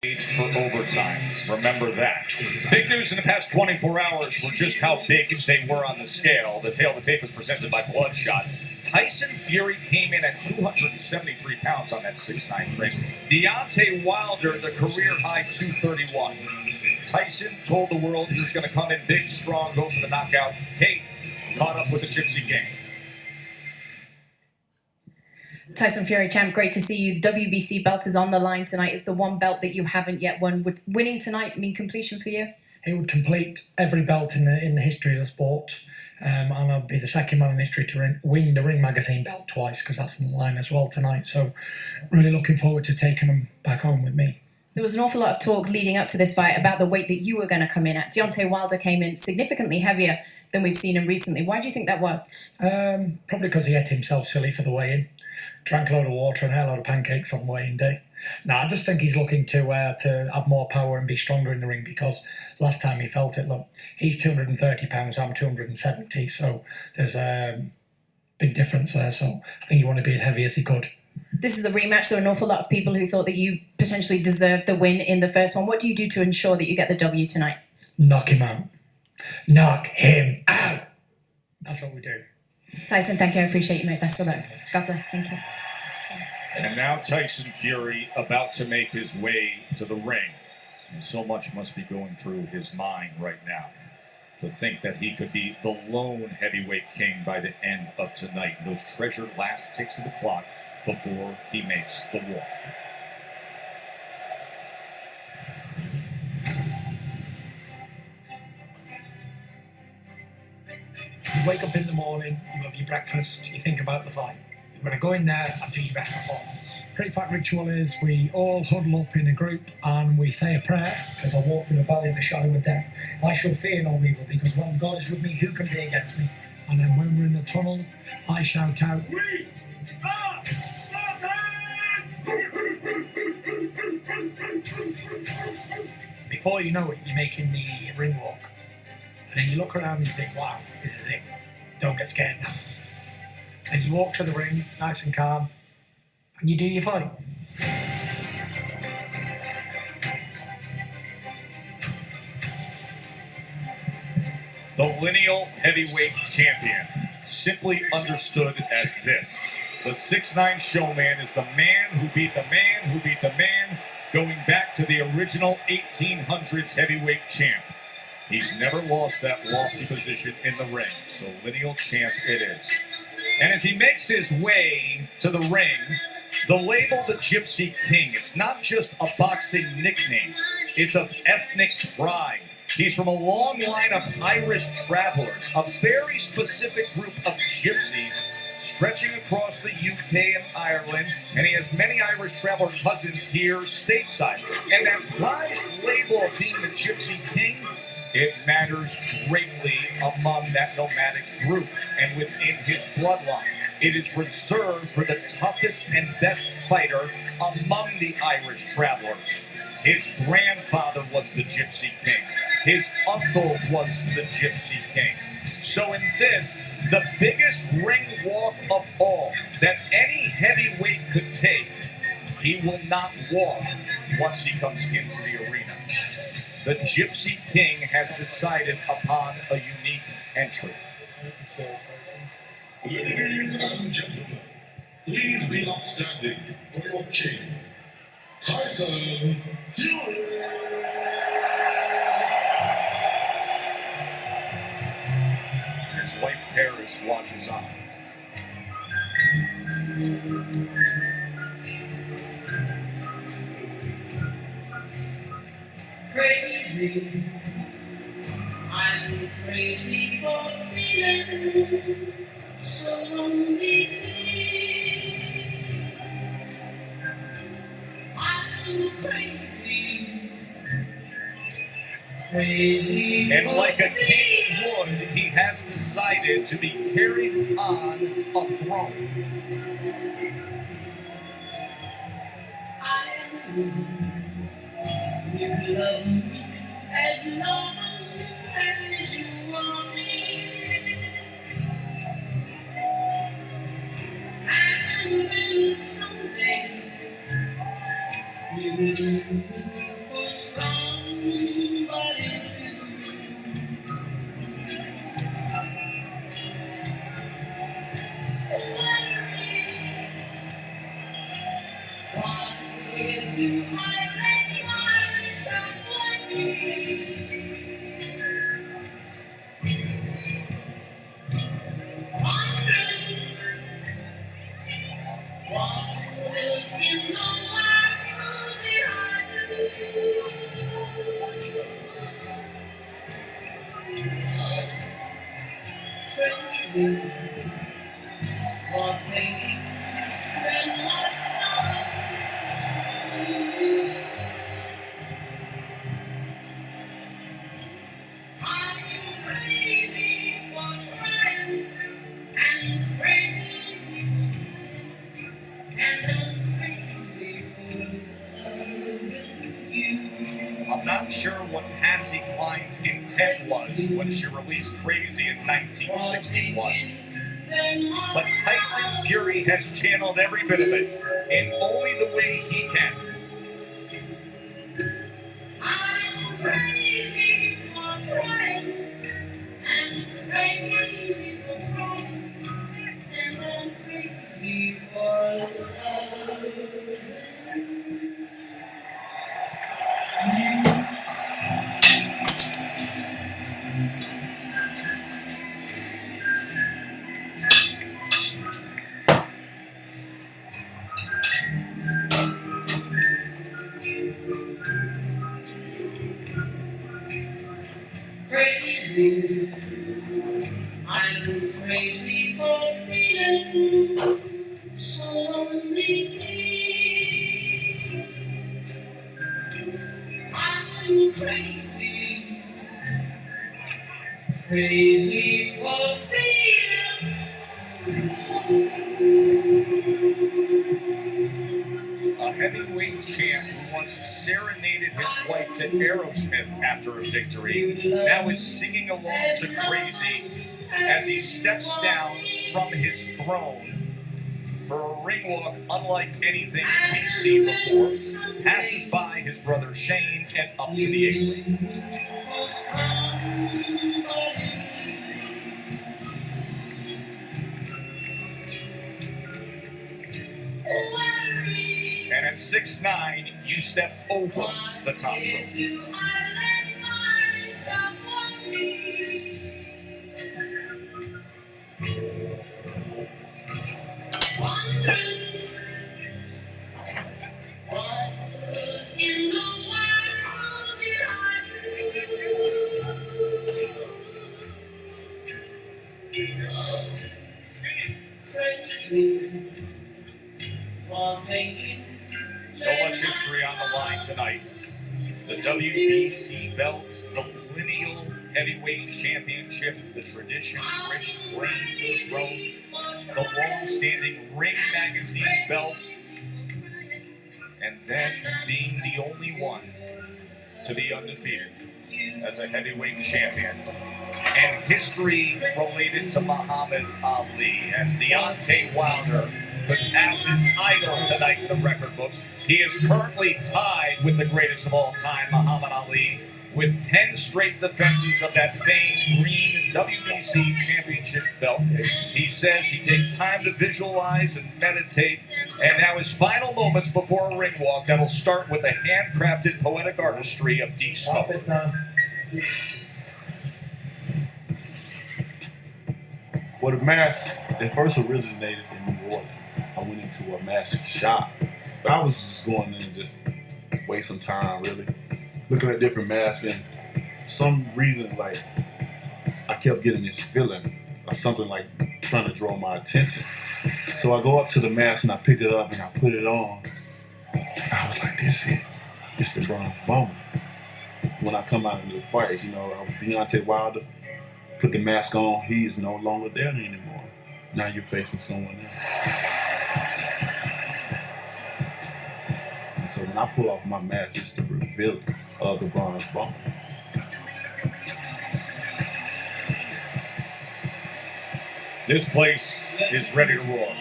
For overtime. Remember that. Big news in the past 24 hours were just how big they were on the scale. The tail of the tape is presented by Bloodshot. Tyson Fury came in at 273 pounds on that 6'9" frame. Deontay Wilder, the career-high 231. Tyson told the world he was going to come in big, strong, go for the knockout. Kate caught up with the Gypsy King. Tyson Fury, champ, great to see you. The WBC belt is on the line tonight. It's the one belt that you haven't yet won. Would winning tonight mean completion for you? It would complete every belt in the history of the sport. And I'll be the second man in history to win the Ring Magazine belt twice, because that's on the line as well tonight. So really looking forward to taking them back home with me. There was an awful lot of talk leading up to this fight about the weight that you were going to come in at. Deontay Wilder came in significantly heavier than we've seen him recently. Why do you think that was? Probably because he ate himself silly for the weigh-in. Drank a load of water and had a load of pancakes on weighing day. No, I just think he's looking to have more power and be stronger in the ring, because last time he felt it, look, he's 230 pounds, I'm 270, so there's a big difference there. So I think you want to be as heavy as he could. This is a rematch. There are an awful lot of people who thought that you potentially deserved the win in the first one. What do you do to ensure that you get the W tonight? Knock him out. Knock him out. That's what we do. Tyson, thank you. I appreciate you, mate. Best of luck. God bless. Thank you. And now Tyson Fury about to make his way to the ring. And so much must be going through his mind right now. To think that he could be the lone heavyweight king by the end of tonight. Those treasured last ticks of the clock before he makes the walk. You wake up in the morning, you have your breakfast, you think about the fight. You're going to go in there and do your best performance. Pre-fight ritual is we all huddle up in a group and we say a prayer, because I walk through the valley of the shadow of death. I shall fear no evil, because when God is with me, who can be against me? And then when we're in the tunnel, I shout out, "We are Spartans!" Before you know it, you're making the ring walk. And then you look around and you think, wow, this is it. Don't get scared now. And you walk to the ring, nice and calm, and you do your fight. The lineal heavyweight champion, simply understood as this. The 6'9" showman is the man who beat the man who beat the man, going back to the original 1800s heavyweight champ. He's never lost that lofty position in the ring, so lineal champ it is. And as he makes his way to the ring, the label the Gypsy King, it's not just a boxing nickname, it's of ethnic pride. He's from a long line of Irish travelers, a very specific group of gypsies stretching across the UK and Ireland, and he has many Irish traveler cousins here stateside. And that prized label of being the Gypsy King, it matters greatly among that nomadic group and within his bloodline. It is reserved for the toughest and best fighter among the Irish travelers. His grandfather was the Gypsy King. His uncle was the Gypsy King. So in this, the biggest ring walk of all that any heavyweight could take, he will not walk once he comes into the arena. The Gypsy King has decided upon a unique entry. Ladies and gentlemen, please be upstanding for your king, Tyson Fury! His wife Paris watches on. Crazy, I'm crazy for feeling so lonely. I'm crazy, crazy. And like a king would, he has decided to be carried on a throne. You love me as long as you want me, and then someday you leave me somebody new. Why do I let myself wondering what was in the world behind you? Crazy for thinking that what I'm crazy for crying and crazy and I'm crazy for loving you. I'm not sure what Patsy Cline's intent was when she released Crazy in 1961. But Tyson Fury has channeled every bit of it in only the way he can. I'm crazy for crying and crazy for crying and I'm crazy for love. Crazy, I'm crazy for feeling so lonely. I'm crazy, crazy for feeling so. A heavyweight champ who once serenaded his wife to Aerosmith after a victory now is singing along to Crazy as he steps down from his throne for a ring walk unlike anything we've seen before, passes by his brother Shane and up to the apron. And at 6'9", you step over the top rope. So much history on the line tonight. The WBC belts, the lineal heavyweight championship, the tradition-rich claim to the throne, the long-standing Ring Magazine belt, and then being the only one to be undefeated as a heavyweight champion. And history related to Muhammad Ali as Deontay Wilder could pass his idol tonight in the record books. He is currently tied with the greatest of all time, Muhammad Ali, with 10 straight defenses of that famed green WBC championship belt. He says he takes time to visualize and meditate, and now his final moments before a ring walk that'll start with the handcrafted poetic artistry of D. Smoke. Well, the mask, it first originated in New Orleans. I went into a mask shop. But I was just going in and just waste some time, really. Looking at different masks, and for some reason, like, I kept getting this feeling, like something like trying to draw my attention. So I go up to the mask and I pick it up and I put it on. I was like, this is it. It's the bronze bomber. When I come out into the fights, you know, I was Deontay Wilder. Put the mask on, he is no longer there anymore. Now you're facing someone else. And so when I pull off my mask, it's the reveal of the bronze bomber. This place is ready to roar.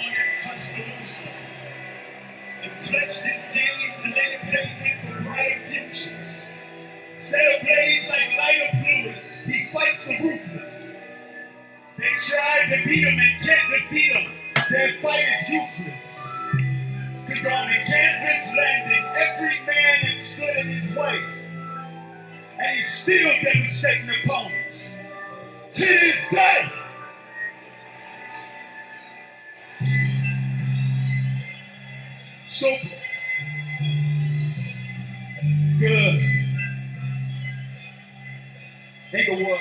The pledge this day is to let it pay me for brighter futures. so ruthless. They tried to beat him and can't defeat him. Their fight is useless. Cause on the canvas landed every man that stood in his way. And he's still devastating opponents. To this day. So good. Inglewood.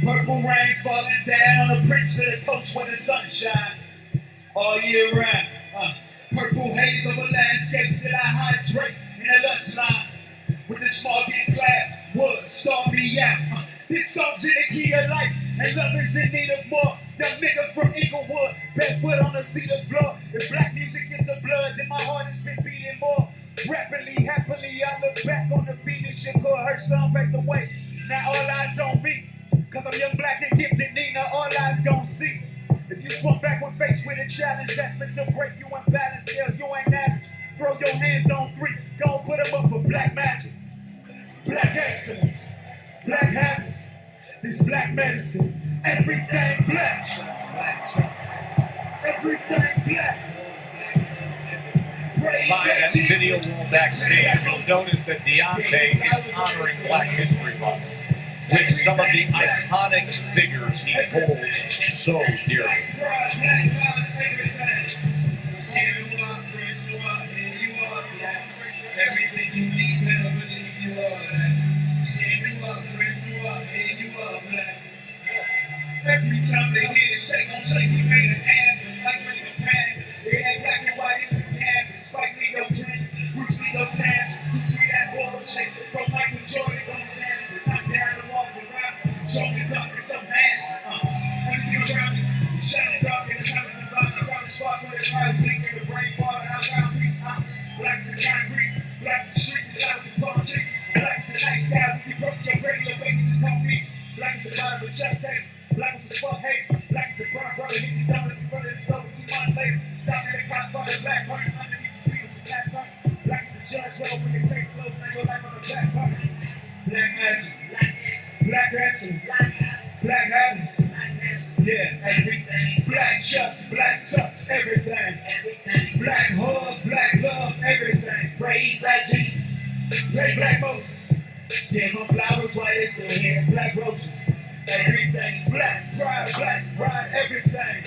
Purple rain falling down on the prince of the coast where the sun shine all year round. Purple haze over landscapes that I hydrate in a lunch line with the small get glass. Wood, storm me out. This song's in the key of life, and love is in need of more. Them niggas from Inglewood, barefoot on the cedar floor. If black music is the blood, then my heart has been beating more. Rapidly, happily, I look back on the Venus Shakur, her song back the way. Now all eyes on me, cause I'm young, black, and gifted, Nina, all eyes gon' see. If you swung back when faced with a challenge, that's meant to break you unbalanced. Hell, you ain't average. Throw your hands on three, go put them up for black magic. Black excellence, black habits, this black medicine, everything black. Everything black. By that video wall backstage, you'll notice that Deontay is honoring Black History Month with some of the iconic figures he holds so dearly. Everything you need, better believe you are that. Stand you up, friends you up, and you are black. Every time they hear the shake, don't say we made an anthem, like made a pan. It ain't black and white, it's a canvas. Spike Lee, your drink, Bruce Lee, your tangents. 2-3 that bullshit, from Michael Jordan, go Samson. Knock down the walls around, show me dark and some hands. Everything around me, shining dark in the house, and around the spark with the clouds, leaking the brain water, I found me. Black to concrete, black to streets, black to politics, black to night sky, when you broke your radio, baby, just don't be. Black to the bottom of chest tape, black to the fuck hate, black to the brown brother, hit the dollars, you brother, it's over 2 months later. Stop in the cop, find the black heart, underneath the feet, it's a black heart. Black to the judge, roll with your face slow, and your life on the black heart. Black magic, black action, black habits. Yeah, everything. Black chucks, black tucks, everything. Black hugs, black love, everything. Praise black Jesus, pray black Moses. Give them flowers while they're still here. Black roses, everything. Black pride, everything.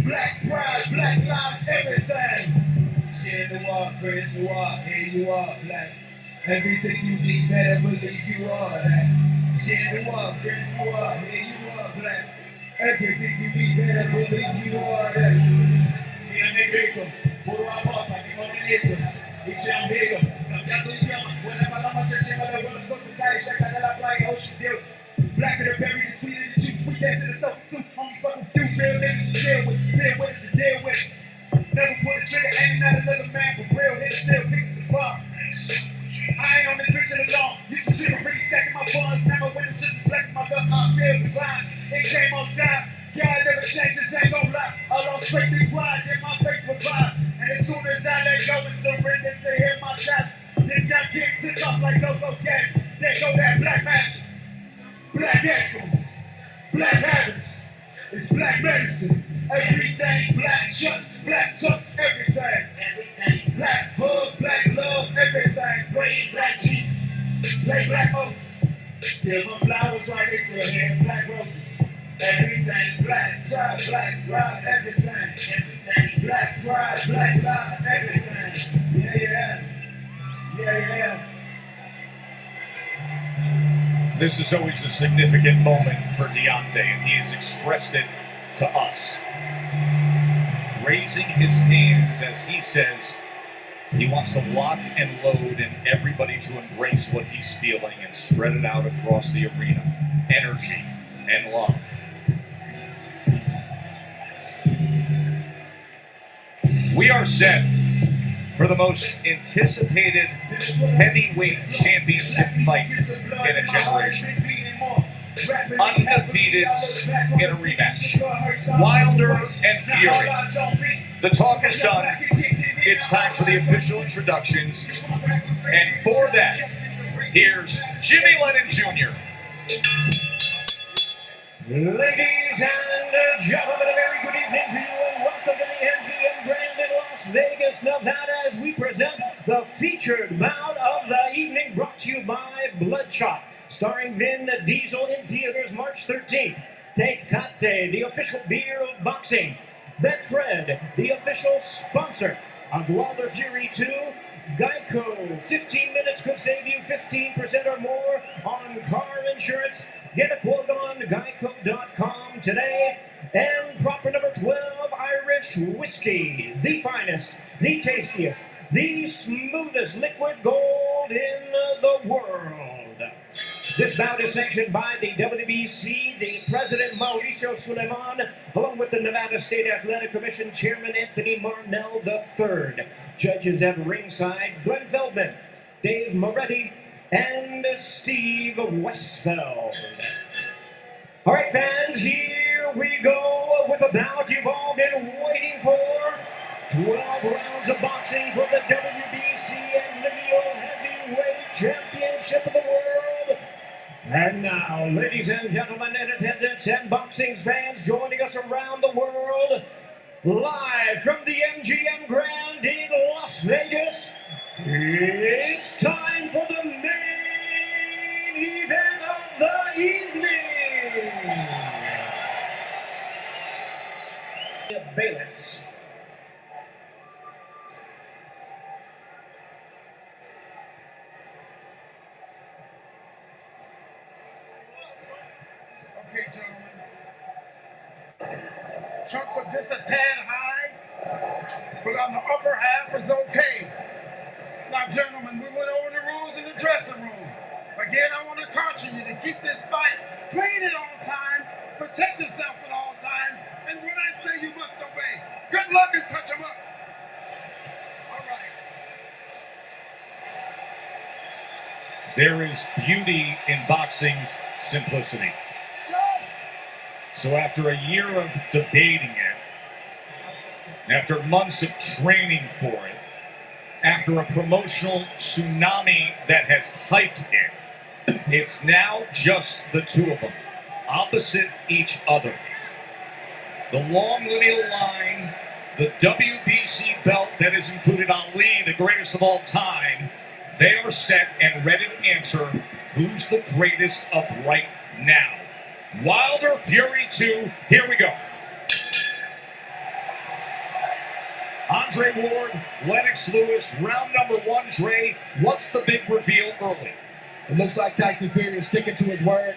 Black pride, black lives, everything. Share the walk, praise the walk, here you are, black. Everything you need, better believe you are that. Share the walk, praise the walk, here you are, black. Everything you need, better believe you are that. Mira negrito, puro amor, pa' que no me nietos. Y sean amigos, cambiando idioma. Buena paloma se encima de roller coaster, cae cerca de la playa, Ocean View. Black of the berry, the sweet of the juice. We dance in the soap too. Only fucking few real niggas to deal with. Deal with it, to deal with it. Never put a trigger, aiming at another man. For real, hit still picking the bar. I ain't on this mission alone. Used to dream of really stacking my funds. Now my windows just reflecting my gut. I feel the grind. It came on time. God never changes, ain't gon' lie. I lost faith in grind, then my faith revived. And as soon as I let go and surrender to hear my time, this got kicked took off like go-go games. There go that black magic. Black excellence. Black habits. It's black medicine. Everything black chucks, black tucks, everything. Black hugs, black love, everything. Praise black Jesus. Play black Moses. Give them flowers while they still here. Black roses. Everything. Black pride, everything. Black pride, black lives, everything. Yeah. This is always a significant moment for Deontay, and he has expressed it to us. Raising his hands as he says he wants to lock and load and everybody to embrace what he's feeling and spread it out across the arena. Energy and love. We are set for the most anticipated heavyweight championship fight in a generation. Undefeated in a rematch. Wilder and Fury. The talk is done. It's time for the official introductions. And for that, here's Jimmy Lennon Jr. Ladies and gentlemen, a very good evening to you and welcome to the MGM Grand in Las Vegas, Nevada, as we present the featured bout of the evening, brought to you by Bloodshot, starring Vin Diesel, in theaters March 13th. Tecate, the official beer of boxing. Betfred, the official sponsor of Wilder Fury 2. Geico, 15 minutes could save you 15% or more on car insurance. Get a quote on geico.com today. And proper number 12, Irish whiskey. The finest, the tastiest, the smoothest liquid gold in the world. This bout is sanctioned by the WBC, the President Mauricio Suleiman, along with the Nevada State Athletic Commission Chairman Anthony Marnell III. Judges at ringside, Glenn Feldman, Dave Moretti, and Steve Westfeld. All right, fans, here we go with a bout you've all been waiting for. 12 rounds of boxing for the WBC and Lineal Heavyweight Championship of the world. And now, ladies and gentlemen in attendance and boxing fans joining us around the world, live from the MGM Grand in Las Vegas, it's time for the main event of the evening. Bayless. Okay, gentlemen. Trunks are just a tad high, but on the upper half is okay. Now, gentlemen, we went over the rules in the dressing room. Again, I want to caution you to keep this fight clean at all times, protect yourself at all times, and when I say you must obey, good luck and touch them up. All right. There is beauty in boxing's simplicity. So after a year of debating it, after months of training for it, after a promotional tsunami that has hyped it, it's now just the two of them, opposite each other. The long lineal line, the WBC belt that has included Ali, the greatest of all time, they are set and ready to answer who's the greatest of right now. Wilder Fury 2, here we go. Andre Ward, Lennox Lewis, round number 1. Dre, what's the big reveal early? It looks like Tyson Fury is sticking to his word.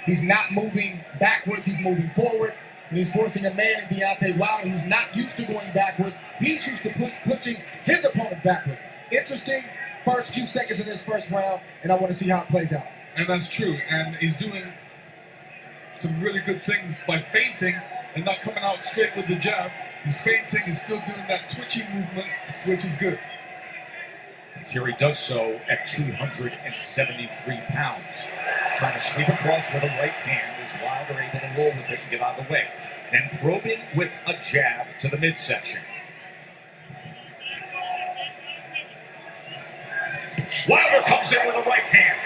He's not moving backwards, he's moving forward. And he's forcing a man in Deontay Wilder who's not used to going backwards. He's used to pushing his opponent backward. Interesting first few seconds of this first round, and I want to see how it plays out. And that's true. And he's doing some really good things by feinting and not coming out straight with the jab. He's feinting, he's still doing that twitchy movement, which is good. Fury does so at 273 pounds. Trying to sweep across with a right hand as Wilder able to roll with it and get out of the way. Then probing with a jab to the midsection. Wilder comes in with a right hand.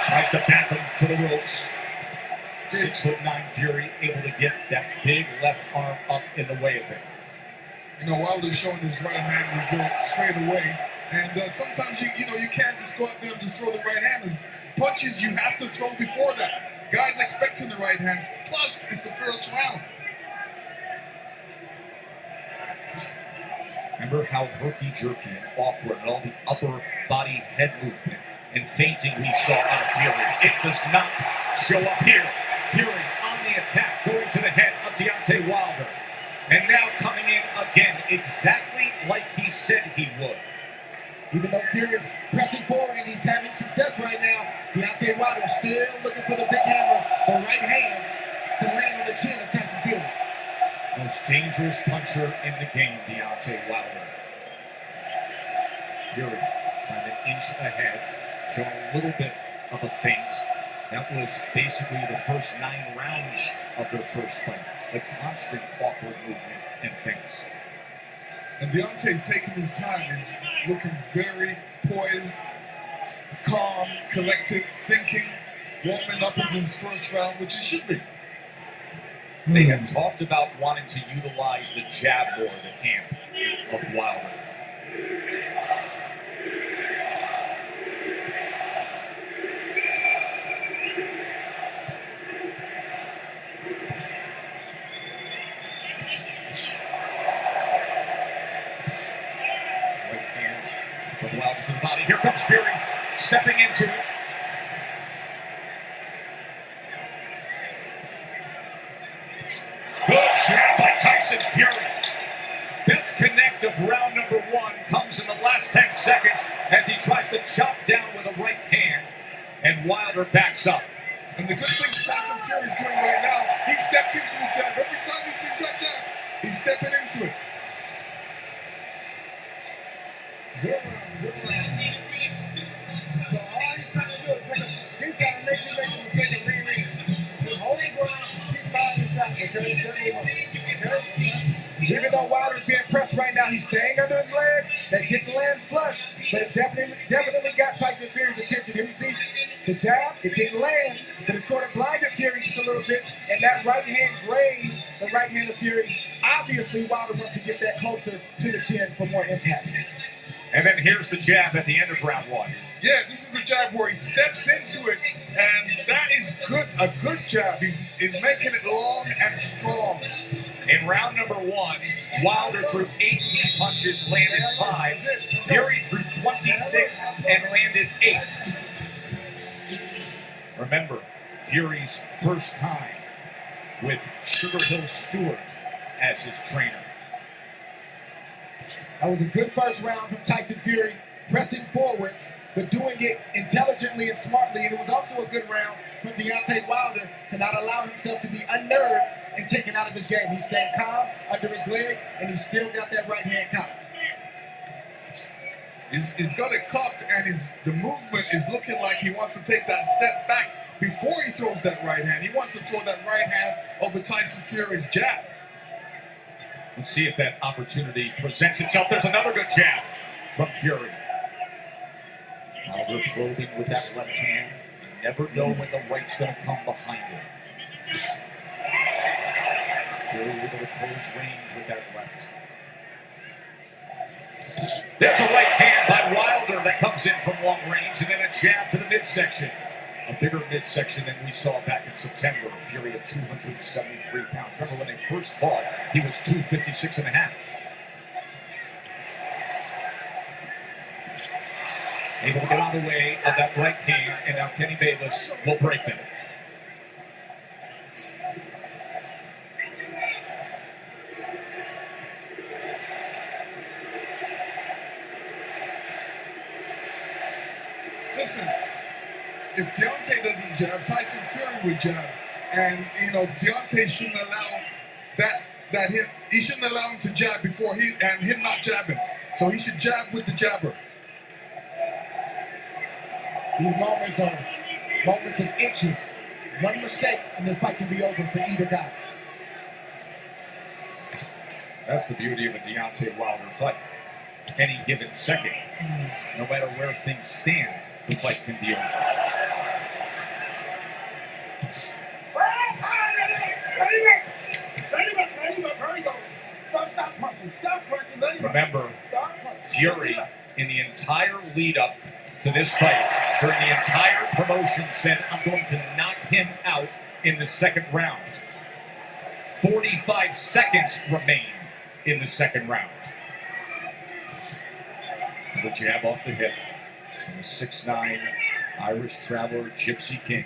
Tries to back him to the ropes. 6'9" Fury able to get that big left arm up in the way of it. You know, Wilder's showing his right hand will go straight away. And sometimes you can't just go out there and just throw the right hand. There's punches you have to throw before that. Guys expecting the right hands. Plus, it's the first round. Remember how herky-jerky and awkward and all the upper body head movement and feinting we saw out of Fury. It does not show up here. Fury on the attack, going to the head of Deontay Wilder. And now coming in again, exactly like he said he would. Even though Fury is pressing forward and he's having success right now, Deontay Wilder is still looking for the big hammer, the right hand, to land on the chin of Tyson Fury. Most dangerous puncher in the game, Deontay Wilder. Fury trying to inch ahead, showing a little bit of a feint. That was basically the first 9 rounds of their first fight. A constant awkward movement and feints. And Deontay's taking his time. He's looking very poised, calm, collected thinking, warming up into his first round, which it should be. They have talked about wanting to utilize the jab more, the camp of Wilder. Right hand from Wilder to the body. Here comes Fury, stepping into it. Good jab by Tyson Fury. Best connect of round number one comes in the last 10 seconds as he tries to chop down with a right hand, and Wilder backs up. And the good thing Tyson Fury is doing right now, he stepped into the jab. Every time he sees that jab, he's stepping into it. So all he's trying to do is he's trying to make you take a lean in. So hold the ground, keep firing shots, okay? Certainly won't, okay? Even though Wilder's being pressed right now, he's staying under his legs. That didn't land flush, but it definitely got Tyson Fury's attention. Here you see the jab, it didn't land, but it sort of blinded Fury just a little bit, and that right hand grazed the right hand of Fury. Obviously, Wilder wants to get that closer to the chin for more impact. And then here's the jab at the end of round one. Yeah, this is the jab where he steps into it, and that is good. A good jab. He's making it long and strong. In round number one, Wilder threw 18 punches, landed 5. Fury threw 26 and landed 8. Remember, Fury's first time with Sugar Hill Stewart as his trainer. That was a good first round from Tyson Fury, pressing forward, but doing it intelligently and smartly. And it was also a good round from Deontay Wilder to not allow himself to be unnerved and taken out of his game. He's staying calm under his legs, and he's still got that right hand cocked. He's got it cocked, and the movement is looking like he wants to take that step back before he throws that right hand. He wants to throw that right hand over Tyson Fury's jab. Let's see if that opportunity presents itself. There's another good jab from Fury. Wilder probing with that left hand. You never know when the right's going to come behind it. Fury able to close range with that left. There's a right hand by Wilder that comes in from long range, and then a jab to the midsection. A bigger midsection than we saw back in September. Fury at 273 pounds. Remember when they first fought, he was 256 and a half. Able to get out of the way of that right hand, and now Kenny Bayless will break them. Listen, if Deontay doesn't jab, Tyson Fury would jab. And, Deontay shouldn't allow he shouldn't allow him to jab before him not jabbing. So he should jab with the jabber. These moments are moments of inches. One mistake, and the fight can be over for either guy. That's the beauty of a Deontay Wilder fight. Any given second, no matter where things stand, the fight can be over. Stop punching. Stop punching. Remember, Fury, in the entire lead up to this fight, during the entire promotion, said, I'm going to knock him out in the second round. 45 seconds remain in the second round. The jab off the hip. And the 6'9" Irish Traveler Gypsy King.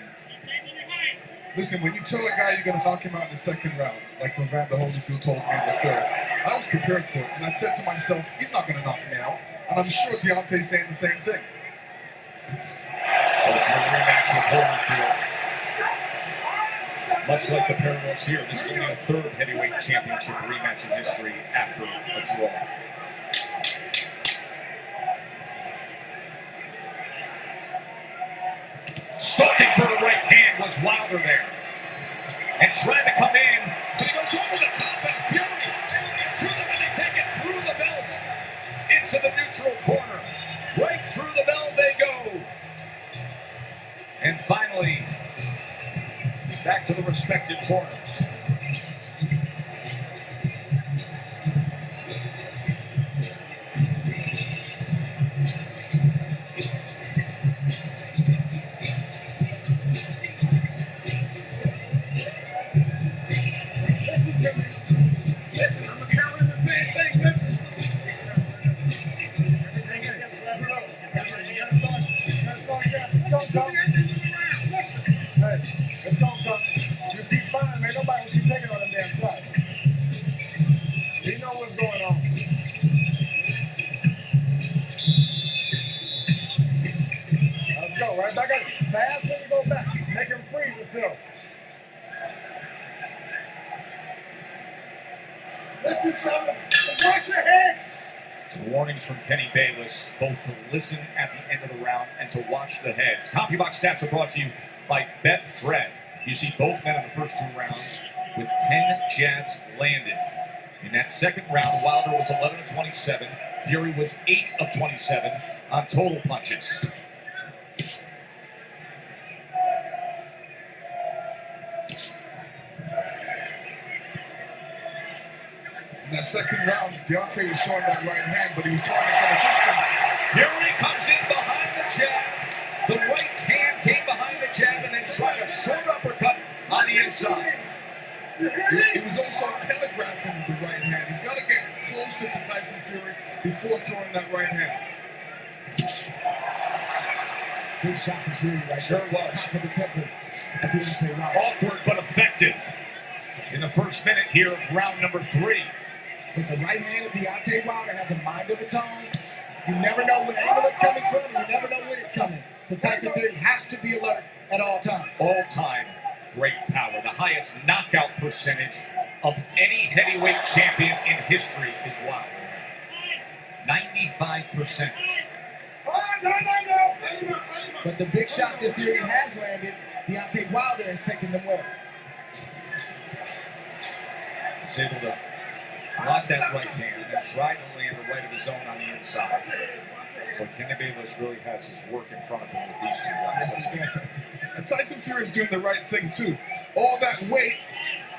Listen, when you tell a guy you're going to knock him out in the second round, like Evander Holyfield told me in the third, I was prepared for it. And I said to myself, he's not going to knock me out. And I'm sure Deontay's saying the same thing. There's your rematch with Holyfield. Much like the parallels here, this is only the third heavyweight championship rematch in history after a draw. Stalking for the right hand was Wilder there. And trying to come in, but he goes over the top and Fury they take it through the belt into the neutral corner. Right through the bell they go. back to the respected corners. Listen, I'm telling the same thing. Listen. It's gonna come. You keep fine, man. Nobody will keep taking on them damn shots. You know what's going on. Let's go, right back at it. Fast when you go back. Make him freeze himself. Listen, fellas. Watch your heads. Some warnings from Kenny Bayless, both to listen at the end of the round and to watch the heads. CompuBox stats are brought to you by Betfred. You see both men in the first 2 rounds with 10 jabs landed. In that second round, Wilder was 11 of 27. Fury was 8 of 27 on total punches. In that second round, Deontay was showing that right hand, but he was trying it from a distance. Fury comes in behind the jab. The right hand came behind the jab and then tried a short uppercut on the inside. It was also telegraphing the right hand. He's got to get closer to Tyson Fury before throwing that right hand. Big shot from Fury right Sure there. was. Top of the temple. I didn't say right. Awkward but effective in the first minute here of round number 3. But the right hand of Deontay Wilder has a mind of its own. You never know what angle it's coming from, and you never know when it's coming. So Tyson Fury has to be alert at all times. All-time great power. The highest knockout percentage of any heavyweight champion in history is Wilder. 95%. But the big shots that Fury has landed, Deontay Wilder has taken them well. He's able to block that right hand and try to land the right of the zone on the inside. But Kenny Bayless really has his work in front of him with these 2 rounds. And Tyson Fury is doing the right thing too. All that weight,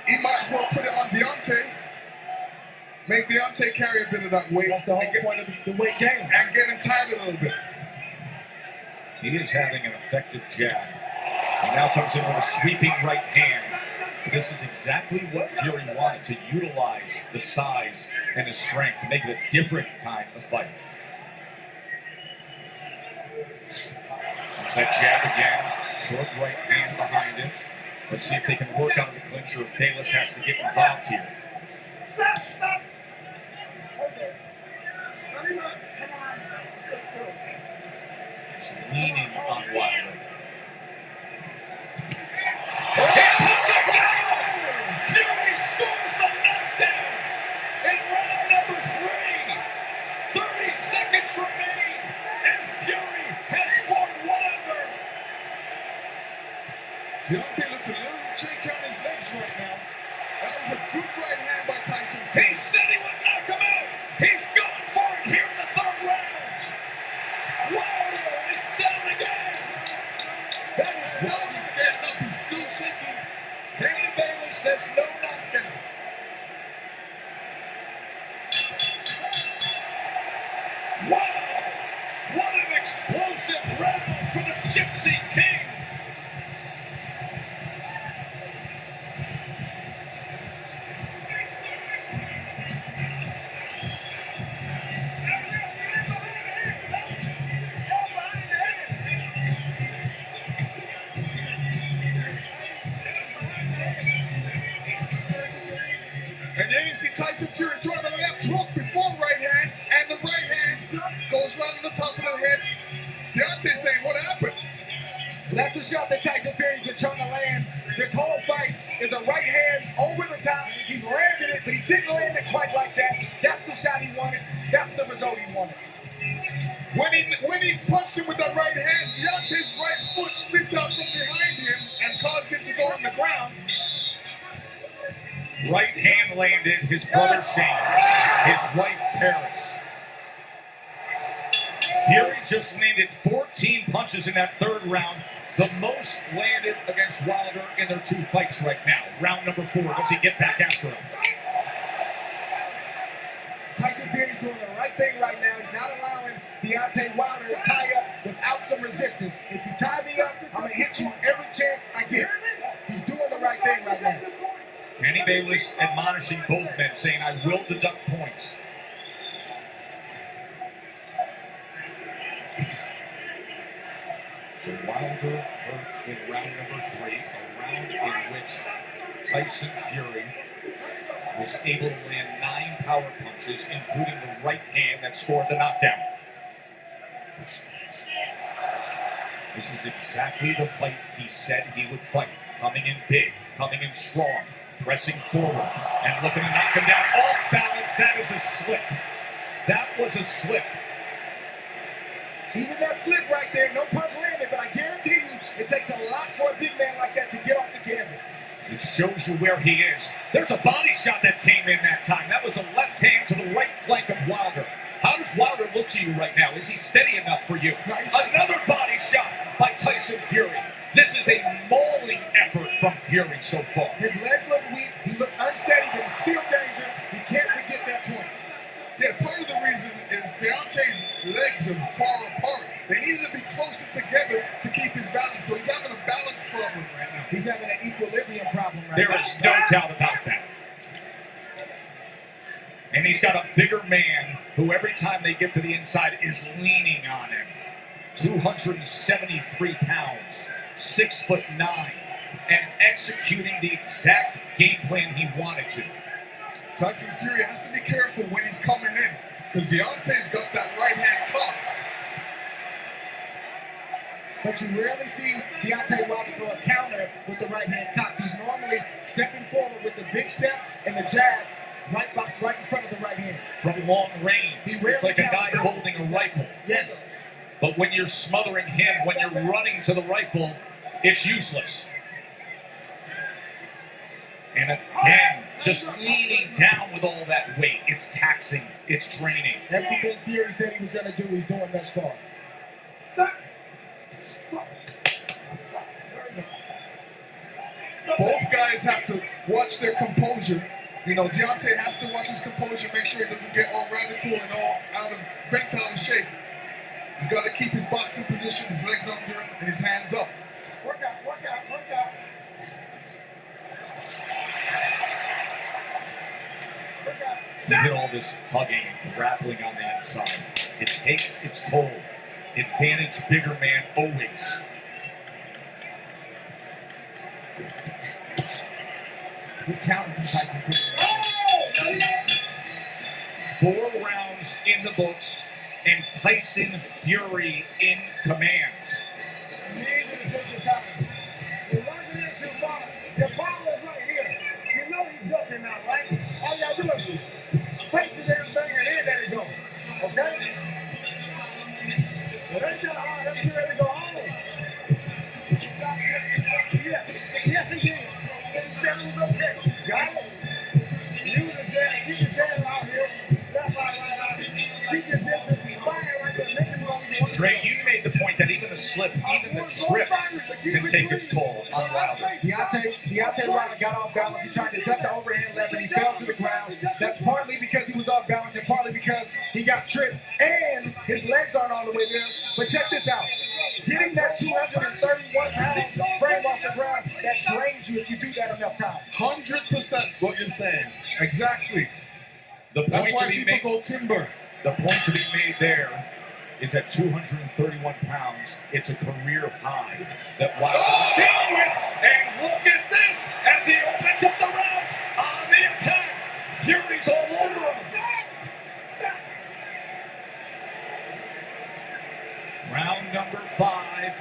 he might as well put it on Deontay. Make Deontay carry a bit of that weight. That's the whole point of the weight game. And get him tired a little bit. He is having an effective jab. He now comes in with a sweeping right hand. This is exactly what Fury wanted, to utilize the size and his strength to make it a different kind of fight. There's that jab again. Short right hand behind it. Let's see if they can work out of the clinch or if Bayless has to get involved here. Stop. Okay. Come on. Let's go. Just leaning on Wilder. Fury scores the knockdown in round number 3. 30 seconds remain, and Fury has won Wilder. Deontay looks a little shaky on his legs right now. That was a good right hand by Tyson He Fury. said he would knock him out. He's gone for it here in the 3rd round. Wilder is down again. That is well, he's getting up. He's still shaking. Kenny Bayless says no knockdown. Wow! What an explosive round for the Gypsy King! And then you see Tyson Fury throwing the left hook before right hand, and the right hand goes right on the top of the head. Deontay saying, what happened? That's the shot that Tyson Fury's been trying to land. This whole fight is a right hand over the top. He's landed it, but he didn't land it quite like that. That's the shot he wanted. That's the result he wanted. When he punched him with that right hand, Deontay's right foot slipped out from behind him and caused him to go on the ground. Right hand landed, his brother Shane, his wife Paris. Fury just landed 14 punches in that 3rd round. the most landed against Wilder in their 2 fights right now. Round number 4. Does he get back after him? Tyson Fury's doing the right thing right now. He's not allowing Deontay Wilder to tie up without some resistance. If you tie me up, I'm going to hit you every chance I get. He's doing the right thing right now. Kenny Bayless admonishing both men, saying, I will deduct points. So Wilder hurt in round number 3, a round in which Tyson Fury was able to land 9 power punches, including the right hand that scored the knockdown. This is exactly the fight he said he would fight. Coming in big, coming in strong, pressing forward, and looking to knock him down off balance. That is a slip. That was a slip. Even that slip right there, no punch landed, but I guarantee you it takes a lot for a big man like that to get off the canvas. It shows you where he is. There's a body shot that came in that time. That was a left hand to the right flank of Wilder. How does Wilder look to you right now? Is he steady enough for you? Another body shot by Tyson Fury. This is a mauling effort from Fury so far. His legs look weak. He looks unsteady, but he's still dangerous. We can't forget that point. Yeah, part of the reason is Deontay's legs are far apart. They needed to be closer together to keep his balance. So he's having a balance problem right now. He's having an equilibrium problem right now. There is no doubt about that. And he's got a bigger man who every time they get to the inside is leaning on him. 273 pounds, 6'9", and executing the exact game plan he wanted to. Tyson Fury has to be careful when he's coming in, because Deontay's got that right hand cocked. But you rarely see Deontay Wilder throw a counter with the right hand cocked. He's normally stepping forward with the big step and the jab right in front of the right hand. From long range, it's like a guy holding a rifle. Yes. But when you're smothering him, when you're running to the rifle, it's useless. And again, just leaning down with all that weight. It's taxing. It's draining. Everything Fury said he was going to do, he's doing thus far. Stop. Both guys have to watch their composure. You know, Deontay has to watch his composure, make sure he doesn't get all radical and all bent out of shape. He's got to keep his boxing position, his legs under him, and his hands up. Work out, work out, work out. You get all this hugging and grappling on the inside. It takes its toll. Advantage bigger man always. Good counter from Tyson Fury. 4 rounds in the books, and Tyson Fury in command. You need to take your time. You're rushing in too far. Your power is right here. You know he's ducking now, right? All you gotta do is fight the damn thing and then let it go. Okay? So that's not hard. Let's get ready to go home. Yes, he did. Got it? You the jab, keep the jab out here. That's right out here. Keep your distance. Fire right there. Make him go. Dre, you made the point that even the slip, even the trip can take its toll on Wilder. Deontay Wilder got off balance. He tried to duck the overhand left and he fell to the ground. That's partly because he was off balance and partly because he got tripped and his legs aren't all the way there. But check this out. Getting that 231-pound frame off the ground, that drains you if you do that enough times. 100% what you're saying. Exactly. The That's point why to be people made, go timber. the point to be made there is at 231 pounds, it's a career high that Wilder is dealing with. And look at this as he opens up the round on the attack. Fury's all over him. Round number 5.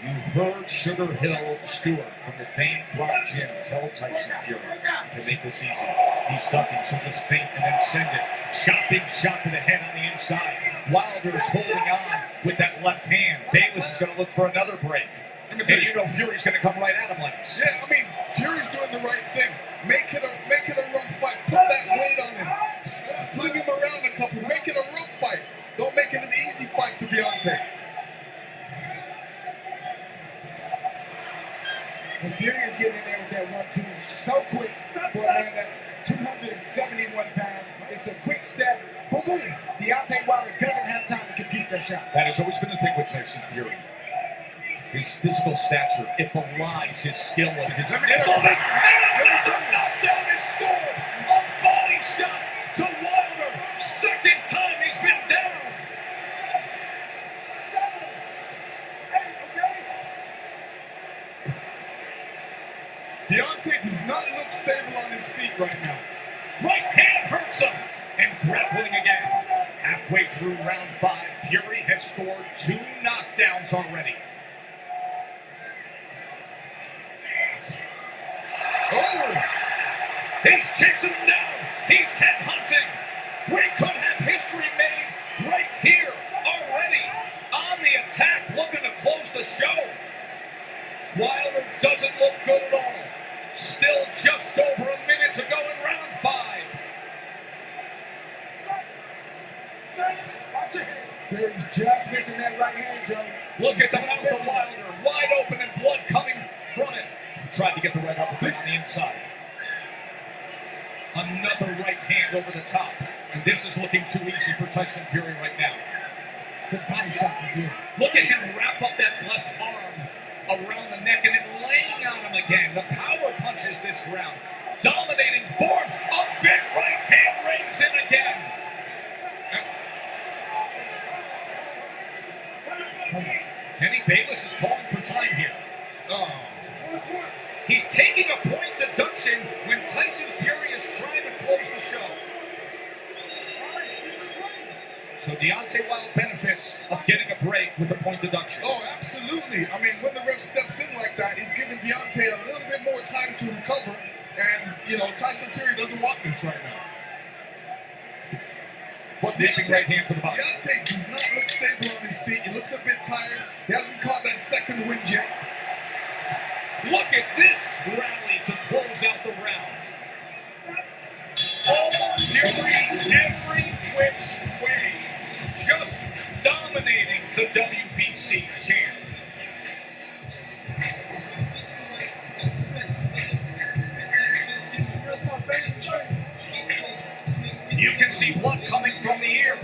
You heard Sugar Hill Stewart from the famed Rock Gym tell Tyson Fury to make this easy. He's ducking, so just feint and then send it. Chopping shot to the head on the inside. Wilder's holding on with that left hand. Bayless is going to look for another break. And you know Fury's going to come right at him like this. Yeah, I mean, Fury's doing the right thing. Make it a rough fight. Put that weight on him. Fling him around a couple. Make it a rough fight. Don't make it an easy fight for Deontay. boom. Deontay Wilder doesn't have time to compute that shot. That has always been the thing with Tyson Fury. His physical stature, it belies his skill and his nimbleness. And knockdown is scored. A body shot to Wilder. Second time he's been down. Deontay does not look stable on his feet right now. Right hand hurts him. And grappling again. Halfway through round 5, Fury has scored 2 knockdowns already. Oh! He's chasing him down. He's head hunting. We could have history made right here already. On the attack, looking to close the show. Wilder doesn't look good at all. Still just over a minute to go in round 5. Fury's just missing that right hand, Joe. Look at the mouth of Wilder. Wide open and blood coming from it. Tried to get the right uppercut on the inside. Another right hand over the top. This is looking too easy for Tyson Fury right now. Good body shot from Fury. Look at him wrap up that left arm around the neck and then laying on him again. The power punches this round. Dominating form. A big right hand rings in again. Kenny Bayless is calling for time here. Oh. He's taking a point deduction when Tyson Fury is trying to close the show. So Deontay Wilder benefits of getting a break with the point deduction. Oh, absolutely. I mean, when the ref steps in like that, he's giving Deontay a little bit more time to recover. And, you know, Tyson Fury doesn't want this right now. But Right hand to the body. Deontay does not look stable on his feet. He looks a bit tired. He hasn't caught that second wind yet. Look at this rally to close out the round. Oh, Fury every which way. Just dominating the WBC champ. You can see blood coming from the ear.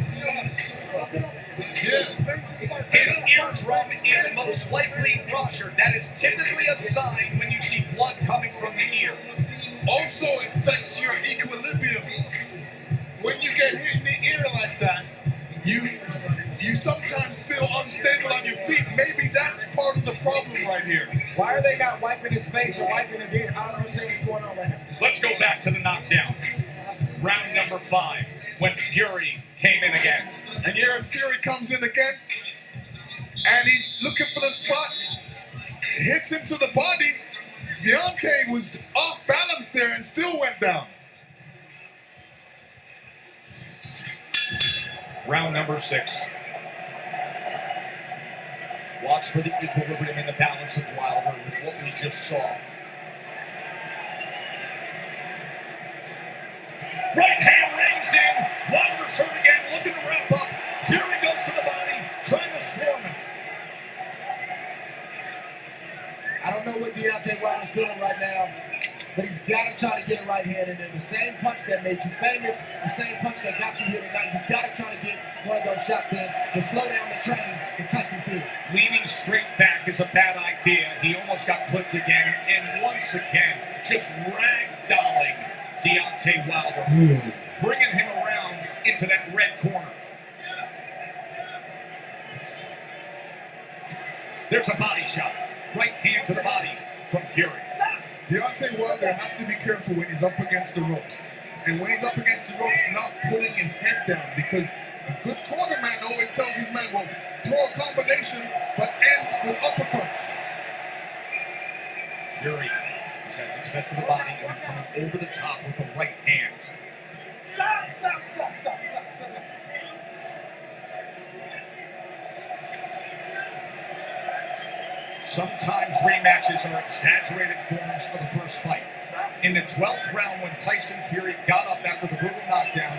His eardrum is most likely ruptured. That is typically a sign when you see blood coming from the ear. Also affects your equilibrium. When you get hit in the ear like that, you sometimes feel unstable on your feet. Maybe that's part of the problem right here. Why are they not wiping his face or wiping his ear? I don't understand what's going on right now. Let's go back to the knockdown. Round number 5, when Fury came in again. And here Fury comes in again, and he's looking for the spot. Hits him to the body. Deontay was off balance there and still went down. Round number 6. Watch for the equilibrium and the balance of Wilder with what we just saw. Right hand rings in. Wilder's hurt again, looking to wrap up. Fury goes to the body, trying to swarm him. I don't know what Deontay Wilder's feeling right now, but he's got to try to get a right hand in there. The same punch that made you famous, the same punch that got you here tonight. You got to try to get one of those shots in to slow down the train with Tyson Fury. Leaning straight back is a bad idea. He almost got clipped again, and once again, just ragdolling Deontay Wilder, bringing him around into that red corner. There's a body shot. Right hand to the body from Fury. Deontay Wilder has to be careful when he's up against the ropes. And when he's up against the ropes, not putting his head down, because a good cornerman always tells his man, well, throw a combination, but end with uppercuts. Fury has had success in the body and coming over the top with the right hand. Stop. Sometimes rematches are exaggerated forms of the first fight. In the 12th round, when Tyson Fury got up after the brutal knockdown,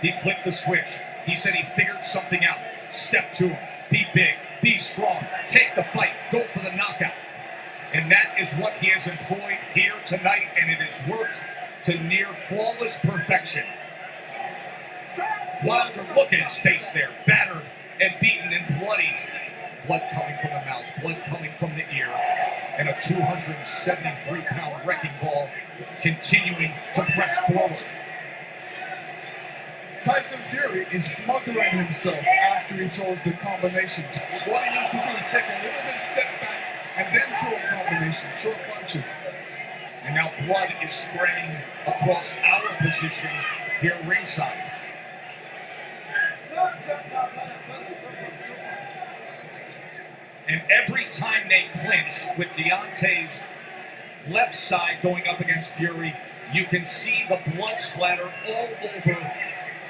he flipped the switch. He said he figured something out. Step to him. Be big. Be strong. Take the fight. Go for the knockout. And that is what he has employed here tonight, and it has worked to near flawless perfection. Wilder, look at his face there, battered and beaten and bloody. Blood coming from the mouth, blood coming from the ear, and a 273-pound wrecking ball continuing to press forward. Tyson Fury is smothering himself after he throws the combinations. What he needs to do is take a little bit step back and then throw a combination, short punches. And now blood is spraying across our position here ringside. And every time they clinch with Deontay's left side going up against Fury, you can see the blood splatter all over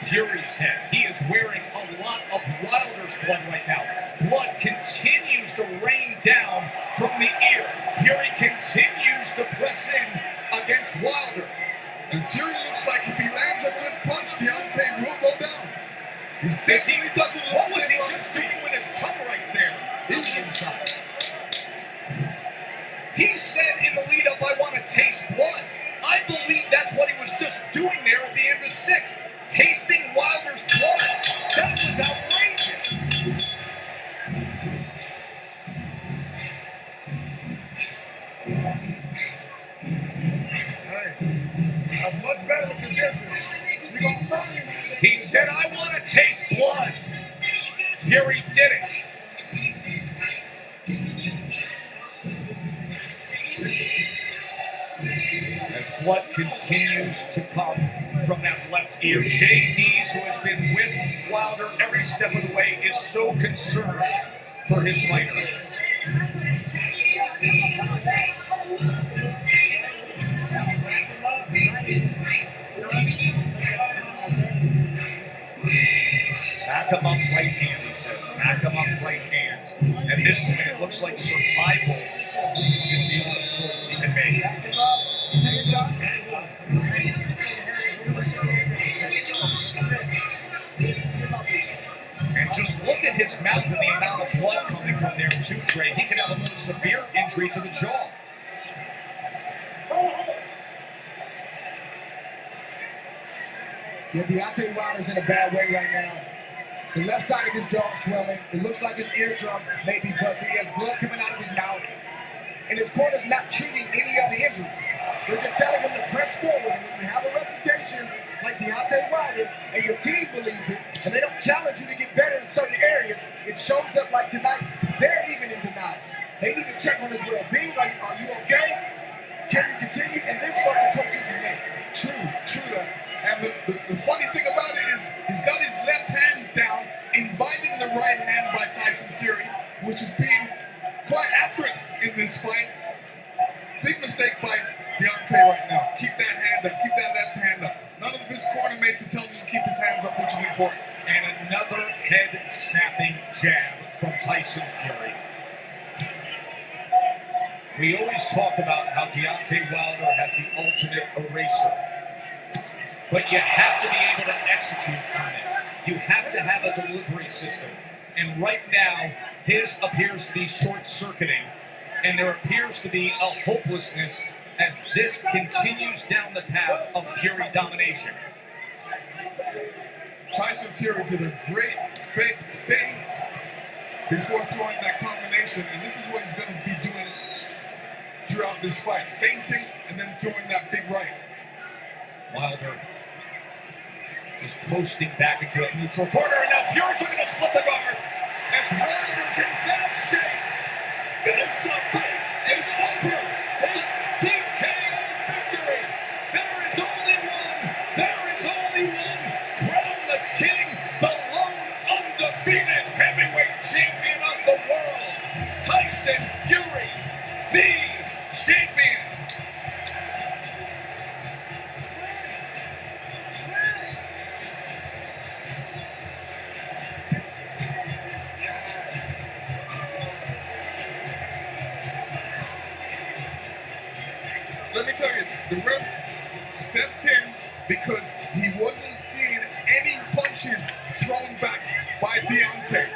Fury's head. He is wearing a lot of Wilder's blood right now. Blood continues to rain down from the ear. Fury continues to press in against Wilder. And Fury looks like if he lands a good punch, Deontay will go down. He definitely doesn't look. What was he just doing with his tongue right there? Inside. He said in the lead-up, I want to taste blood. I believe that's what he was just doing there at the end of 6. Tasting Wilder's blood. That was outrageous. Hey, that's much better with your distance. You're gonna find him. He said, I want to taste blood. Fury did it. As blood continues to come from that left ear, JD's, who has been with Wilder every step of the way, is so concerned for his fighter. Back him up right hand, he says. Back him up right hand. At this point, it looks like survival is the only choice he can make. And just look at his mouth and the amount of blood coming from there too, Trey. He could have a more severe injury to the jaw. Yeah, Deontay Wilder's in a bad way right now. The left side of his jaw is swelling. It looks like his eardrum may be busted. He has blood coming out of his mouth. And his corner's not treating any of the injuries. They're just telling him to press forward. And when you have a reputation like Deontay Wilder and your team believes it, and they don't challenge you to get better in certain areas, it shows up like tonight. They're even in denial. They need to check on his well-being. Are you okay? Can you continue? And then start to come to your name. True that. And the funny thing about it is he's got his left hand down, inviting the right hand by Tyson Fury, which is being quite accurate in this fight. Big mistake by Deontay right now. Keep that hand up. Keep that left hand up. None of his corner mates are telling him to keep his hands up, which is important. And another head-snapping jab from Tyson Fury. We always talk about how Deontay Wilder has the ultimate eraser. But you have to be able to execute on it. You have to have a delivery system. And right now, his appears to be short-circuiting. And there appears to be a hopelessness as this continues down the path of Fury domination. Tyson Fury did a great feint before throwing that combination, and this is what he's going to be doing throughout this fight. Feinting and then throwing that big right. Wilder just coasting back into that neutral corner, and now Fury's looking to split the guard as Wilder's in bad shape. Gonna stop him. They stop him. This TKO victory. There is only one. There is only one. Crown the king, the lone undefeated heavyweight champion of the world. Tyson Fury, the champion. Let me tell you, the ref stepped in because he wasn't seeing any punches thrown back by Deontay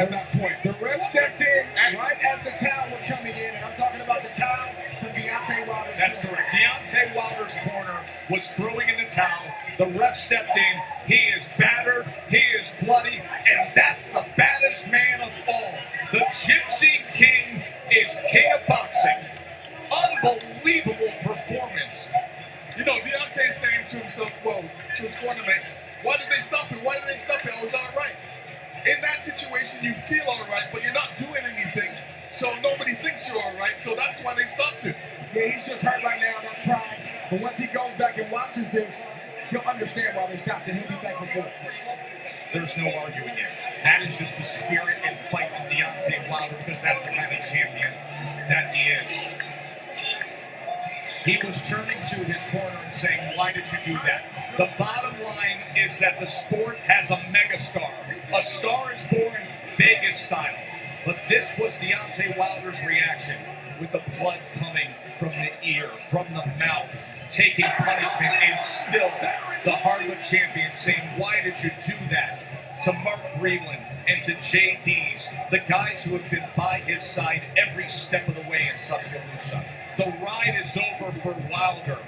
at that point. The ref stepped in right as the towel was coming in, and I'm talking about the towel from Deontay Wilder's That's corner. correct. Deontay Wilder's corner was throwing in the towel. The ref stepped in. He is battered. He is bloody. And that's the baddest man of all. The Gypsy King is king of boxing. Unbelievable performance. You know, Deontay's saying to himself, well, to his cornermate, why did they stop it? Why did they stop it? I was all right. In that situation, you feel all right, but you're not doing anything, so nobody thinks you're all right, so that's why they stopped it. Yeah, he's just hurt right now. That's pride. But once he goes back and watches this, he'll understand why they stopped it. He'll be thankful for it. There's no arguing it. That is just the spirit and fight of Deontay Wilder, because that's the kind of champion that he is. He was turning to his corner and saying, why did you do that? The bottom line is that the sport has a megastar. A star is born Vegas style. But this was Deontay Wilder's reaction, with the blood coming from the ear, from the mouth, taking punishment, and still the Harlot champion saying, why did you do that? To Mark Breland and to JD's, the guys who have been by his side every step of the way in Tuscaloosa. The ride is over for Wilder.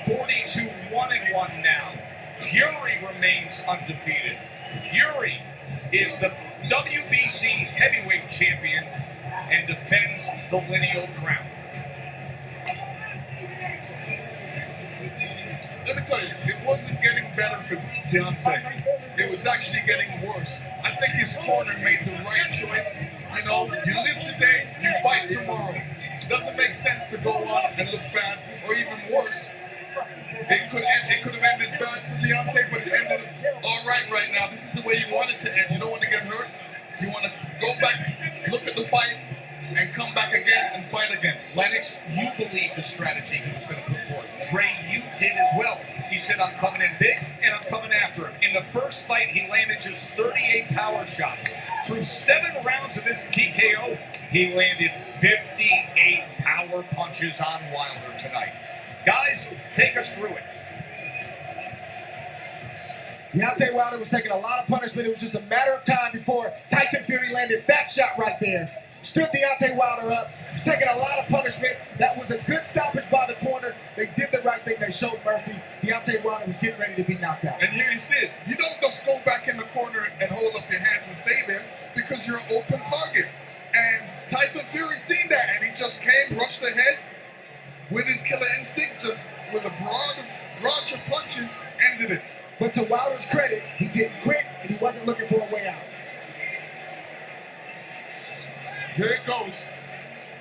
42-1-1 now. Fury remains undefeated. Fury is the WBC heavyweight champion and defends the lineal crown. Let me tell you, it wasn't getting better for Deontay. It was actually getting worse. I think his corner made the right choice. You know, you live today, you fight tomorrow. It doesn't make sense to go on and look bad, or even worse. It could have ended bad for Deontay, but it ended all right now. This is the way you want it to end. You don't want to get hurt. You want to go back, look at the fight, and come back again and fight again. Lennox, you believed the strategy he was going to put forth. Trey, you did as well. He said, I'm coming in big, and I'm coming after him. In the first fight, he landed just 38 power shots. Through 7 rounds of this TKO, he landed 58 power punches on Wilder tonight. Guys, take us through it. Deontay Wilder was taking a lot of punishment. It was just a matter of time before Tyson Fury landed that shot right there. Stood Deontay Wilder up. He's taking a lot of punishment. That was a good stoppage by the corner. They did the right thing. They showed mercy. Deontay Wilder was getting ready to be knocked out. And here you see it. You don't just go back in the corner and hold up your hands and stay there, because you're an open target. And Tyson Fury seen that, and he just came, rushed ahead with his killer instinct, just with a broad of punches, ended it. But to Wilder's credit, he did it quick, and he wasn't looking for a way out. Here it goes.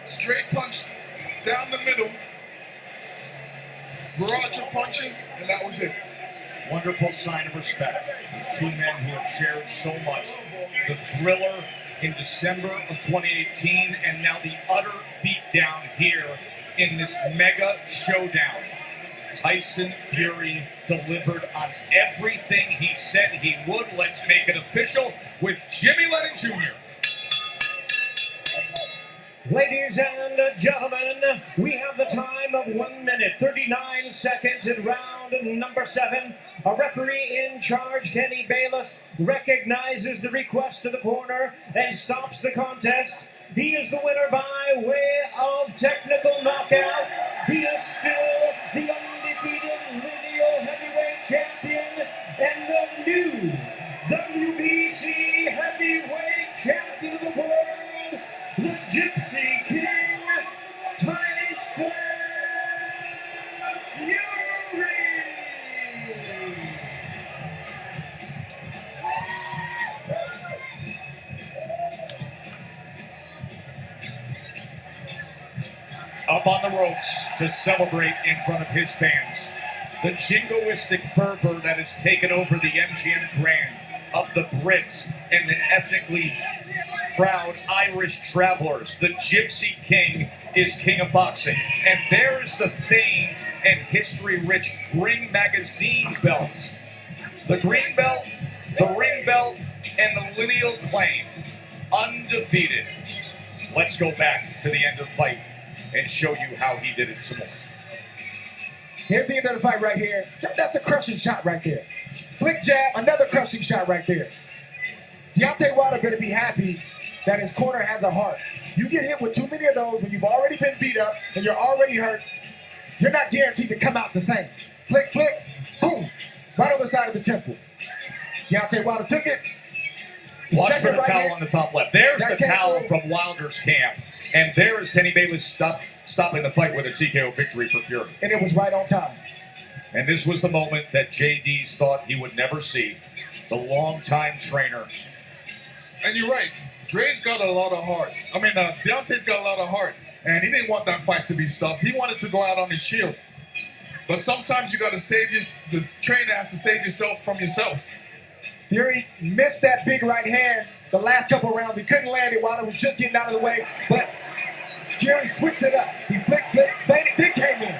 Straight punch down the middle. Barrage of punches, and that was it. Wonderful sign of respect. The two men who have shared so much. The thriller in December of 2018, and now the utter beatdown here in this mega showdown. Tyson Fury delivered on everything he said he would. Let's make it official with Jimmy Lennon Jr. Ladies and gentlemen, we have the time of 1 minute, 39 seconds in round number 7. A referee in charge, Kenny Bayless, recognizes the request to the corner and stops the contest. He is the winner by way of technical knockout. He is still the undefeated lineal heavyweight champion and the new WBC heavyweight champion of the world, the Gypsy King, Tyson Fury. Up on the ropes to celebrate in front of his fans. The jingoistic fervor that has taken over the MGM brand of the Brits and the ethnically proud Irish travelers. The Gypsy King is king of boxing. And there is the famed and history-rich Ring Magazine belt. The green belt, the ring belt, and the lineal claim. Undefeated. Let's go back to the end of the fight and show you how he did it some more. Here's the end of the fight right here. That's a crushing shot right there. Flick jab, another crushing shot right there. Deontay Wilder better be happy that his corner has a heart. You get hit with too many of those when you've already been beat up and you're already hurt, you're not guaranteed to come out the same. Flick, flick, boom, right on the side of the temple. Deontay Wilder took it. Watch for the towel on the top left. There's the towel from Wilder's camp. And there is Kenny Bayless stopping the fight with a TKO victory for Fury. And it was right on time. And this was the moment that JD's thought he would never see. The longtime trainer. And you're right. Dre's got a lot of heart. Deontay's got a lot of heart. And he didn't want that fight to be stopped. He wanted to go out on his shield. But sometimes you got to the trainer has to save yourself from yourself. Fury missed that big right hand the last couple of rounds. He couldn't land it while it was just getting out of the way. But Fury switched it up. He flicked, feinted, then came in.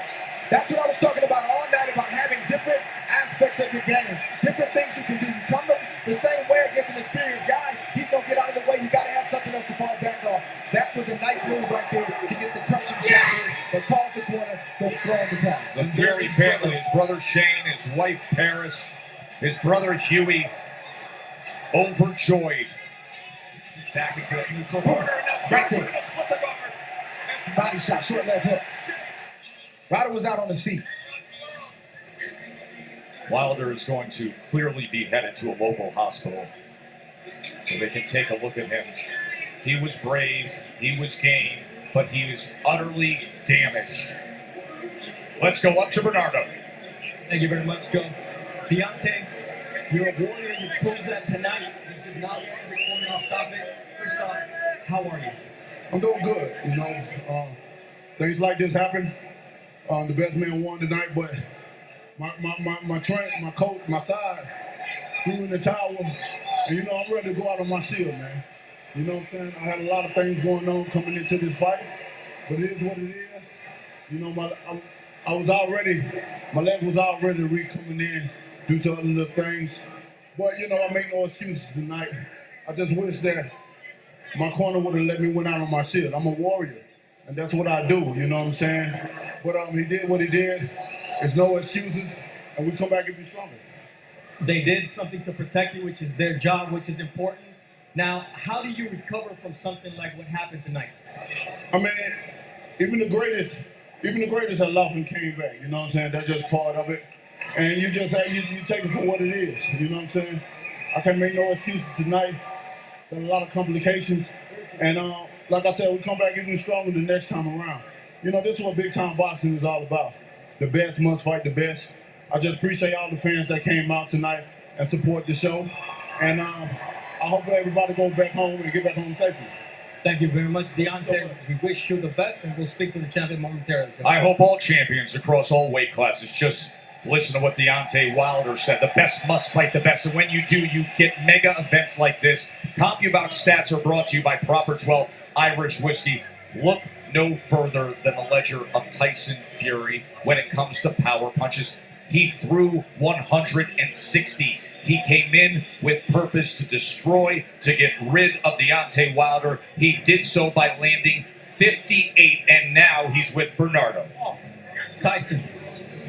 That's what I was talking about all night, about having different aspects of your game, different things you can do. You come the same way against an experienced guy, he's going to get out of the way. You got to have something else to fall back off. That was a nice move right there to get the crushing shot in, but calls the corner, don't throw in the towel. The Fury family, his brother Shane, his wife Paris, his brother Huey, overjoyed. Back into a neutral corner. Right there. Body shot, short left hook. Wilder was out on his feet. Wilder is going to clearly be headed to a local hospital so they can take a look at him. He was brave, he was game, but he was utterly damaged. Let's go up to Bernardo. Thank you very much, Joe. Deontay, you're a warrior. You proved that tonight. You did not want your corner to stop it. First off, how are you? I'm doing good, things like this happen. The best man won tonight, but my coach, my side, threw in the towel, and I'm ready to go out on my shield, man. You know what I'm saying? I had a lot of things going on coming into this fight, but it is what it is. My leg was already coming in due to other little things, but I make no excuses tonight. I just wish that my corner would have let me win out on my shield. I'm a warrior, and that's what I do, you know what I'm saying? But he did what he did. There's no excuses, and we come back and be stronger. They did something to protect you, which is their job, which is important. Now, how do you recover from something like what happened tonight? Even the greatest have lost and came back, you know what I'm saying? That's just part of it. And you just you take it for what it is, you know what I'm saying? I can't make no excuses tonight. There's a lot of complications. And like I said, we come back even stronger the next time around. This is what big time boxing is all about. The best must fight the best. I just appreciate all the fans that came out tonight and support the show. And I hope everybody goes back home and get back home safely. Thank you very much, Deontay. We wish you the best, and we'll speak to the champion momentarily. I hope all champions across all weight classes just listen to what Deontay Wilder said. The best must fight the best, and when you do, you get mega events like this. CompuBox stats are brought to you by Proper 12 Irish Whiskey. Look no further than the ledger of Tyson Fury when it comes to power punches. He threw 160. He came in with purpose to destroy, to get rid of Deontay Wilder. He did so by landing 58, and now he's with Bernardo. Tyson,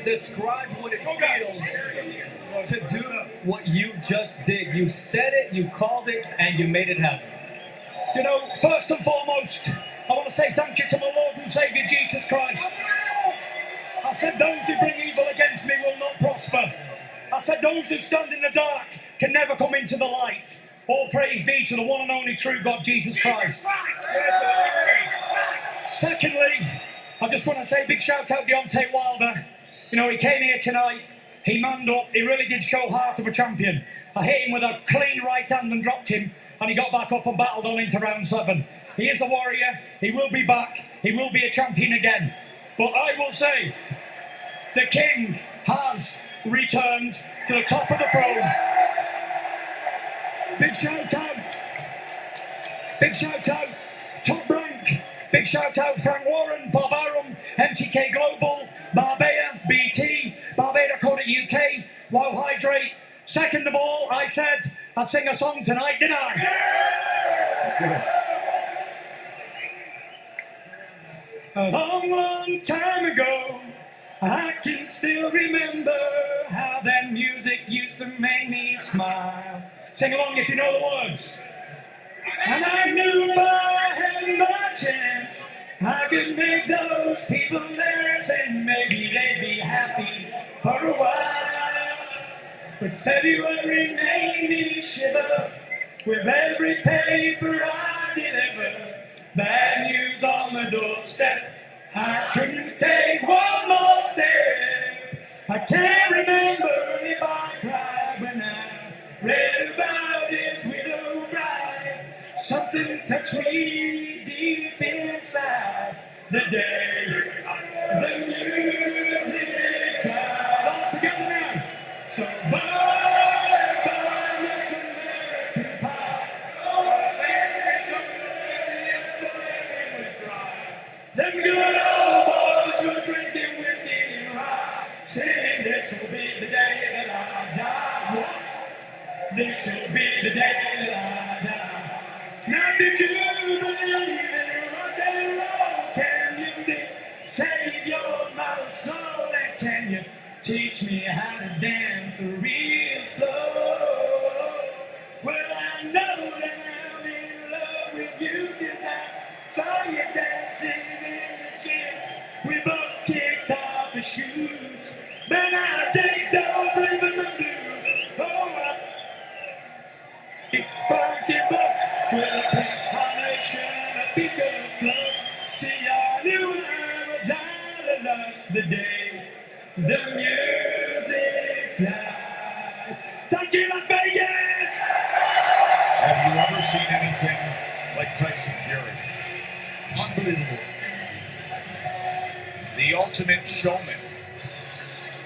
describe what it feels to do what you just did. You said it, you called it, and you made it happen. First and foremost, I want to say thank you to my Lord and Savior Jesus Christ. I said those who bring evil against me will not prosper. I said those who stand in the dark can never come into the light. All praise be to the one and only true God, Jesus Christ. Secondly, I just want to say a big shout out to Deontay Wilder. He came here tonight, he manned up, he really did show heart of a champion. I hit him with a clean right hand and dropped him, and he got back up and battled on into round 7. He is a warrior, he will be back, he will be a champion again. But I will say, the king has returned to the top of the throne. Big shout out, Top Rank, big shout out Frank Warren, Bob Arum, MTK Global, Marbella, BT, Barbada Code UK, Wow Hydrate. Second of all, I said I'd sing a song tonight, didn't I? A long, long time ago, I can still remember how that music used to make me smile. Sing along if you know the words. And I knew if I had my chance, I could make those people dance, and maybe they'd be happy for a while. But February made me shiver with every paper I deliver. Bad news on the doorstep. I couldn't take one more step. I can't remember if I cried when I read about his widow bride. Something touched me deep inside the day the music died. All together now. So bye, bye, Miss American Pie. Them good old boys were drinking whiskey and rye, saying this'll be the day that I die. This'll be the day that I die. Now did you believe in rock and roll? Can music save your model soul? And can you teach me how to dance real slow? Well, I know that I'm in love with you, 'cause I saw you dancing in the gym. We both kicked off the shoes, but I take those rhythm and blues. Oh, I funky buck with a pink carnation and a beaker club. See, I knew I was out of luck the day the music died. Thank you, Las Vegas! Have you ever seen anything like Tyson Fury? Unbelievable. The ultimate showman.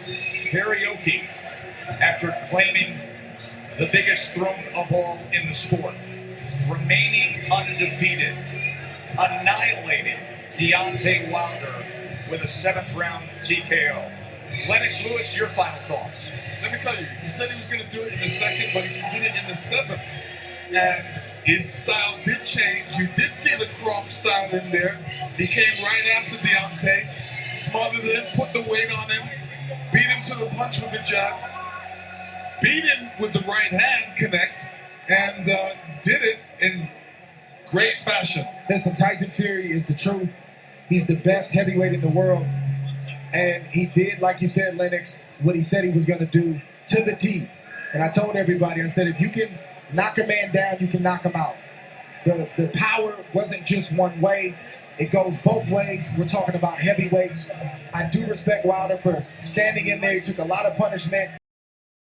Karaoke, after claiming the biggest throne of all in the sport, remaining undefeated, annihilated Deontay Wilder with a 7th round TKO. Lennox Lewis, your final thoughts. Let me tell you, he said he was going to do it in the 2nd, but he did it in the 7th. And his style did change. You did see the Kronk style in there. He came right after Deontay, smothered him, put the weight on him, beat him to the punch with the jab, beat him with the right hand connect, and did it in great fashion. Listen, Tyson Fury is the truth. He's the best heavyweight in the world. And he did, like you said, Lennox, what he said he was going to do to the T. And I told everybody, I said, if you can knock a man down, you can knock him out. The power wasn't just one way. It goes both ways. We're talking about heavyweights. I do respect Wilder for standing in there. He took a lot of punishment.